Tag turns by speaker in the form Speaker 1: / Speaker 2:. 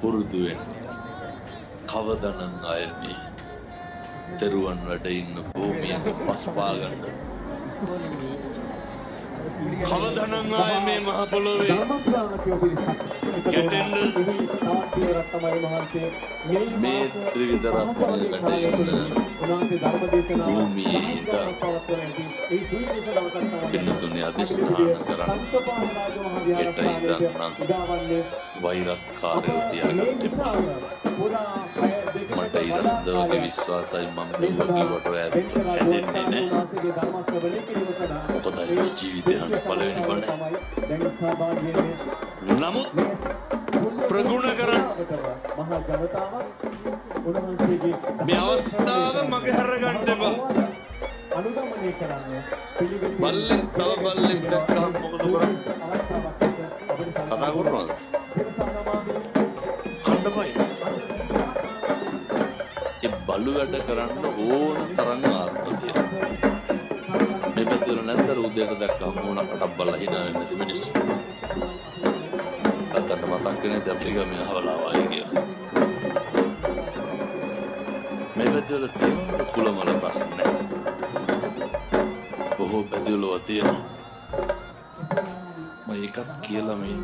Speaker 1: පුරුදු වෙන්න. කවදනම් අය මේ තෙරුවන් වැඩ ඉන්න භූමියක පස්පා ගන්න. කවදනම් අය මේ මහ පොළොවේ ගැටෙන්න මේ ත්‍රිවිධ රත්නය වැඩ ඉන්න භූමියේ හිතා පින්නතුනේ අධිෂ්ඨාන කරන්න. හෙට ඉඳන් නම් වෛරක්කාරයෝ තියාගන්න එපා. මට ඉරන්දවගේ විශ්වාසයි මම මෙව්වට ඇත්ත හැදෙන්නේ නැහැ. මොකදයි මේ ජීවිතය පළවෙනි බණ. නමුත් ප්‍රගුණ කරන්න මේ අවස්ථාව මගේ හැරගන්න එපා. බල්ලෙක් තව බල්ලෙක් දැක්කම මොකද කරන්නේ? කතා කරනවද? කණ්ඩපයි. ඒ බලු වැඩ කරන්න ඕන තරම් ආත්ම තියෙනවා. මේ පැත්තේ නැන්දර උදේට දැක්කම මොනකට බලලා hina වෙන්නේ නැති මිනිස්සු. අතට මතක් වෙන්නේ අපේ ගමේ අහවලා වගේ කියලා. මේ පැත්තේ තියෙන කුලමල ප්‍රශ්න නැහැ. බොහෝ පැතිවල තියෙනවා. මම ඒකත් කියලා මේ